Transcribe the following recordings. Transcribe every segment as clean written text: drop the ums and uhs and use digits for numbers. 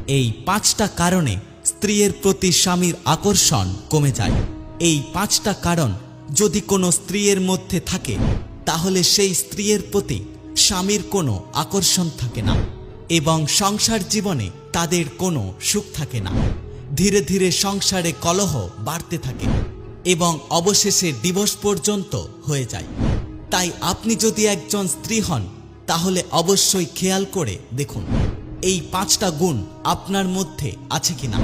এই 5টা কারণে স্ত্রীর প্রতি স্বামীর আকর্ষণ কমে যায়। এই 5টা কারণ যদি কোনো স্ত্রীর মধ্যে থাকে তাহলে সেই স্ত্রীর প্রতি স্বামীর কোনো আকর্ষণ থাকে না এবং সংসার জীবনে তাদের কোনো সুখ থাকে না। ধীরে ধীরে সংসারে কলহ বাড়তে থাকে এবং অবশেষে ডিভোর্স পর্যন্ত হয়ে যায়। তাই আপনি যদি একজন স্ত্রী হন তাহলে অবশ্যই খেয়াল করে দেখুন এই 5টা গুণ আপনার মধ্যে আছে কিনা,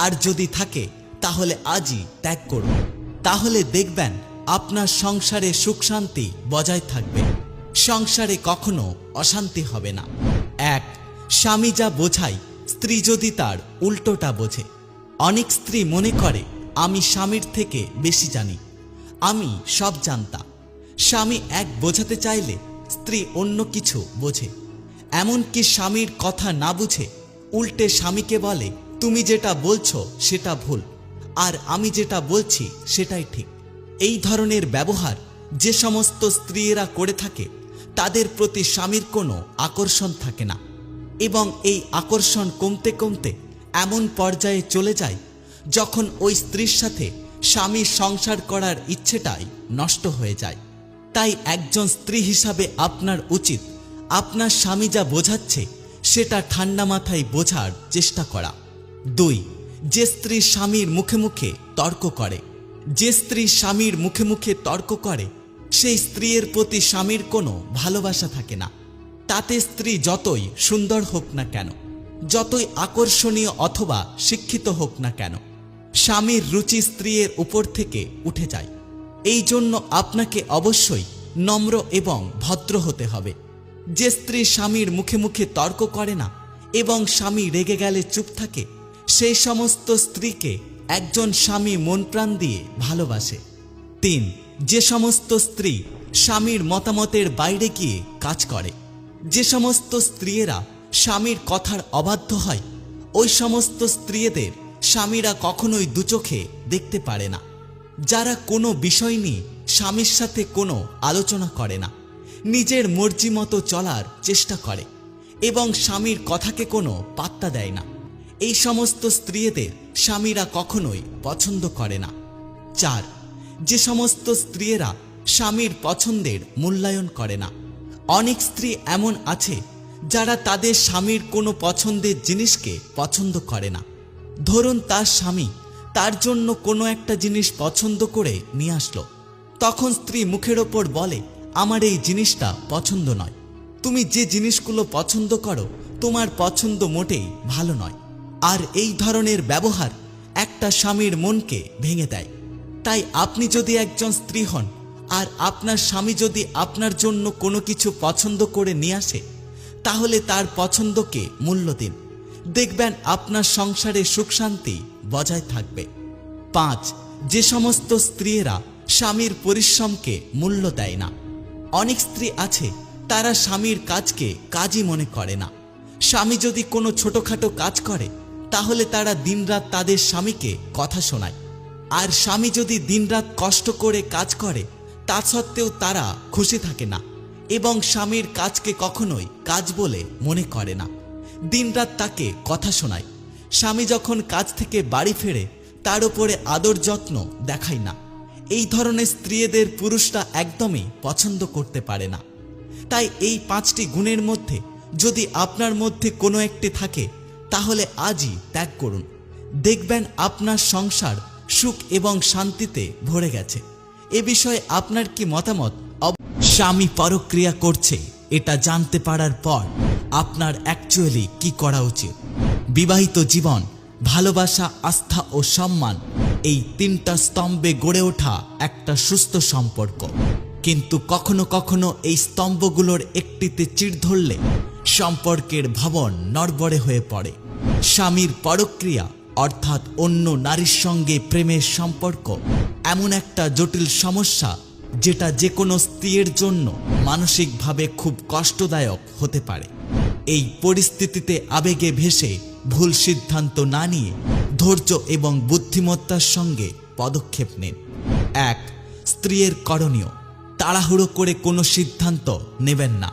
আর যদি থাকে তাহলে আজই ত্যাগ করুন। তাহলে দেখবেন আপনার সংসারে সুখ শান্তি বজায় থাকবে, সংসারে কখনো অশান্তি হবে না। 1. স্বামী যা বোঝায় স্ত্রী যদি তার উল্টোটা বোঝে। অনেক স্ত্রী মনে করে আমি স্বামীর থেকে বেশি জানি, আমি সব জানতা। স্বামী এক বোঝাতে চাইলে স্ত্রী অন্য কিছু বোঝে। এমনকি স্বামীর কথা না বুঝে উল্টে স্বামীকে বলে তুমি যেটা বলছো সেটা ভুল, আর আমি যেটা বলছি সেটাই ঠিক। এই ধরনের ব্যবহার যে সমস্ত স্ত্রীরা করে থাকে তাদের প্রতি স্বামীর কোনো আকর্ষণ থাকে না এবং এই আকর্ষণ কমতে কমতে এমন পর্যায়ে চলে যায় যখন ওই স্ত্রীর সাথে স্বামীর সংসার করার ইচ্ছেটাই নষ্ট হয়ে যায়। তাই একজন স্ত্রী হিসাবে আপনার উচিত আপনার স্বামী যা বোঝাচ্ছে সেটা ঠান্ডা মাথায় বোঝার চেষ্টা করা। 2. যে স্ত্রী স্বামীর মুখে মুখে তর্ক করে। যে স্ত্রী স্বামীর মুখে মুখে তর্ক করে সেই স্ত্রীর প্রতি স্বামীর কোনো ভালোবাসা থাকে না। তাতে স্ত্রী যতই সুন্দর হোক না কেন, যতই আকর্ষণীয় অথবা শিক্ষিত হোক না কেন, স্বামীর রুচি স্ত্রীর উপর থেকে উঠে যায়। এই জন্য আপনাকে অবশ্যই নম্র এবং ভদ্র হতে হবে। যে স্ত্রী স্বামীর মুখে মুখে তর্ক করে না এবং স্বামী রেগে গেলে চুপ থাকে, সেই সমস্ত স্ত্রীকে একজন স্বামী মন প্রাণ দিয়ে ভালোবাসে। 3. যে সমস্ত স্ত্রী স্বামীর মতামতের বাইরে গিয়ে কাজ করে। যে সমস্ত স্ত্রীরা স্বামীর কথার অবাধ্য হয় ওই সমস্ত স্ত্রীদের স্বামীরা কখনোই দুচোখে দেখতে পারে না। যারা কোনো বিষয় নিয়ে স্বামীর সাথে কোনো আলোচনা করে না, নিজের মর্জি মতো চলার চেষ্টা করে এবং স্বামীর কথাকে কোনো পাত্তা দেয় না, এই সমস্ত স্ত্রীদের স্বামীরা কখনোই পছন্দ করে না। 4. যে সমস্ত স্ত্রীরা স্বামীর পছন্দের মূল্যায়ন করে না। অনেক স্ত্রী এমন আছে যারা তাদের স্বামীর কোনো পছন্দের জিনিসকে পছন্দ করে না। ধরুন তার স্বামী তার জন্য কোনো একটা জিনিস পছন্দ করে নিয়ে আসলো, তখন স্ত্রী মুখের ওপর বলে আমার এই জিনিসটা পছন্দ নয়, তুমি যে জিনিসগুলো পছন্দ করো তোমার পছন্দ মোটেই ভালো নয়। আর এই ধরনের ব্যবহার একটা স্বামীর মনকে ভেঙে দেয়। তাই আপনি যদি একজন স্ত্রী হন আর আপনার স্বামী যদি আপনার জন্য কোনো কিছু পছন্দ করে নিয়ে আসে তাহলে তার পছন্দকে মূল্য দিন, দেখবেন আপনার সংসারে সুখ শান্তি বজায় থাকবে। 5. যে সমস্ত স্ত্রীরা স্বামীর পরিশ্রমকে মূল্য দেয় না। অনেক স্ত্রী আছে তারা স্বামীর কাজকে কাজই মনে করে না। স্বামী যদি কোনো ছোটখাটো কাজ করে তাহলে তারা দিনরাত তাদের স্বামীকে কথা শোনায়, আর স্বামী যদি দিনরাত কষ্ট করে কাজ করে তা সত্ত্বেও তারা খুশি থাকে না এবং স্বামীর কাজকে কখনোই কাজ বলে মনে করে না, দিনরাত তাকে কথা শোনায়। স্বামী যখন কাজ থেকে বাড়ি ফেরে তার উপরে আদর যত্ন দেখায় না। এই ধরনের স্ত্রীদের পুরুষরা একদমই পছন্দ করতে পারে না। তাই এই 5টি গুণের মধ্যে যদি আপনার মধ্যে কোনো একটি থাকে তাহলে আজই ত্যাগ করুন, দেখবেন আপনার সংসার সুখ এবং শান্তিতে ভরে গেছে। এ বিষয়ে আপনার কি মতামত? স্বামী পরক্রিয়া করছে এটা জানতে পারার পর আপনার অ্যাকচুয়ালি কি করা উচিত? বিবাহিত জীবন, ভালোবাসা, আস্থা ও সম্মান, এই 3টা স্তম্ভে গড়ে ওঠা একটা সুস্থ সম্পর্ক। কিন্তু কখনো কখনো এই স্তম্ভগুলোর একটিতে চিড় ধরলে সম্পর্কের ভবন নড়বড়ে হয়ে পড়ে। স্বামীর পরক্রিয়া অর্থাৎ অন্য নারীর সঙ্গে প্রেমের সম্পর্ক এমন একটা জটিল সমস্যা যেটা যে কোনো স্ত্রীর জন্য মানসিকভাবে খুব কষ্টদায়ক হতে পারে। এই পরিস্থিতিতে আবেগে ভেসে ভুল সিদ্ধান্ত না নিয়ে ধৈর্য এবং বুদ্ধিমত্তার সঙ্গে পদক্ষেপ নিন। 1. স্ত্রীর করণীয়: তাড়াহুড়ো করে কোনো সিদ্ধান্ত নেবেন না।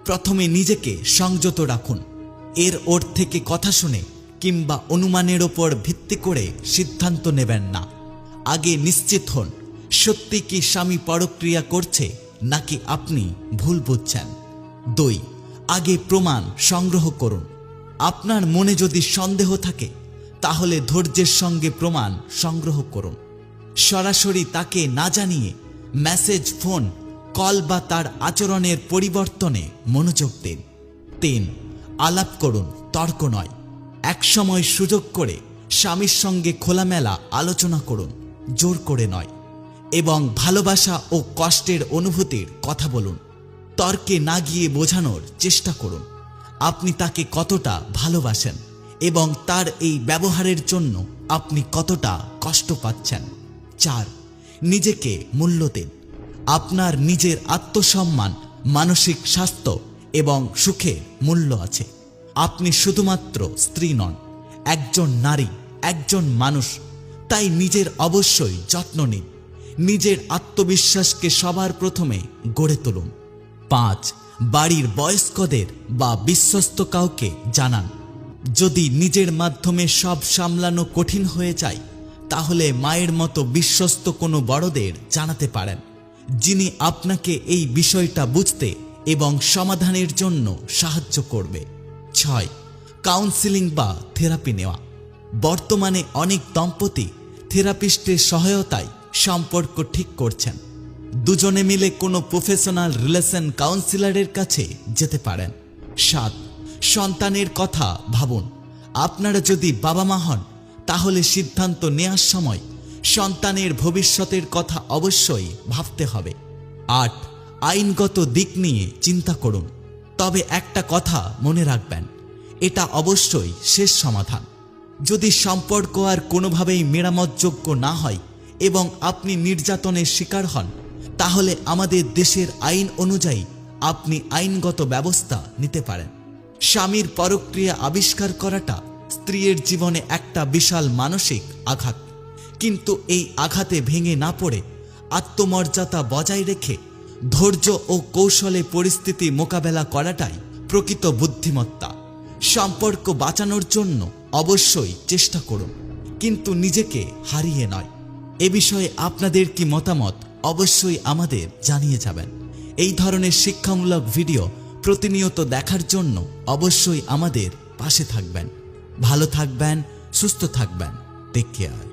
প্রথমে নিজেকে সংযত রাখুন, ওর থেকে কথা শুনে কিংবা অনুমানের ওপর ভিত্তি করে সিদ্ধান্ত নেবেন না। আগে নিশ্চিত হন সত্যি কি স্বামী পরক্রিয়া করছে নাকি আপনি ভুল বুঝছেন। 2. আগে প্রমাণ সংগ্রহ করুন। আপনার মনে যদি সন্দেহ থাকে তাহলে ধৈর্যের সঙ্গে প্রমাণ সংগ্রহ করুন। সরাসরি তাকে না জানিয়ে মেসেজ, ফোন, কল বা তার আচরণের পরিবর্তনে মনোযোগ দিন। 3. আলাপ করুন, তর্ক নয়। একসময় সুযোগ করে স্বামীর সঙ্গে খোলামেলা আলোচনা করুন, জোর করে নয়। এবং ভালোবাসা ও কষ্টের অনুভূতির কথা বলুন। তর্কে না গিয়ে বোঝানোর চেষ্টা করুন আপনি তাকে কতটা ভালোবাসেন এবং তার এই ব্যবহারের জন্য আপনি কতটা কষ্ট পাচ্ছেন। 4. নিজেকে মূল্য দিন। আপনার নিজের আত্মসম্মান, মানসিক স্বাস্থ্য এবং সুখে মূল্য আছে। আপনি শুধুমাত্র স্ত্রী নন, একজন নারী, একজন মানুষ। তাই নিজের অবশ্যই যত্ন নিন। নিজের আত্মবিশ্বাসকে সবার প্রথমে গড়ে তুলুন। 5. বাড়ির বয়স্কদের বা বিশ্বস্ত কাউকে জানান। যদি নিজের মাধ্যমে সব সামলানো কঠিন হয়ে যায় তাহলে মায়ের মতো বিশ্বস্ত কোনো বড়দের জানাতে পারেন, যিনি আপনাকে এই বিষয়টা বুঝতে এবং সমাধানের জন্য সাহায্য করবে। 6. কাউন্সেলিং বা থেরাপি নেওয়া। বর্তমানে অনেক দম্পতি থেরাপিস্টের সহায়তায় সম্পর্ক ঠিক করছেন। দুজনে মিলে কোনো প্রফেশনাল রিলেশন কাউন্সিলরের কাছে যেতে পারেন। 7. সন্তানের কথা ভাবুন। আপনারা যদি বাবা মা হন তাহলে সিদ্ধান্ত নেওয়ার সময় সন্তানের ভবিষ্যতের কথা অবশ্যই ভাবতে হবে। 8. আইনগত দিক নিয়ে চিন্তা করুন। তবে একটা কথা মনে রাখবেন, এটা অবশ্যই শেষ সমাধান। যদি সম্পর্ক আর কোনোভাবেই মেরামতযোগ্য না হয় এবং আপনি নির্যাতনের শিকার হন তাহলে আমাদের দেশের আইন অনুযায়ী আপনি আইনগত ব্যবস্থা নিতে পারেন। স্বামীর পরক্রিয়া আবিষ্কার করাটা স্ত্রীর জীবনে একটা বিশাল মানসিক আঘাত, কিন্তু এই আঘাতে ভেঙে না পড়ে আত্মমর্যাদা বজায় রেখে ধৈর্য ও কৌশলে পরিস্থিতি মোকাবেলা করাটাই প্রকৃত বুদ্ধিমত্তা। সম্পর্ক বাঁচানোর জন্য অবশ্যই চেষ্টা করুন, কিন্তু নিজেকে হারিয়ে নয়। এ বিষয়ে আপনাদের কি মতামত অবশ্যই আমাদের জানিয়ে যাবেন। এই ধরনের শিক্ষামূলক ভিডিও প্রতিনিয়ত দেখার জন্য অবশ্যই আমাদের পাশে থাকবেন। ভালো থাকবেন, সুস্থ থাকবেন। Take care.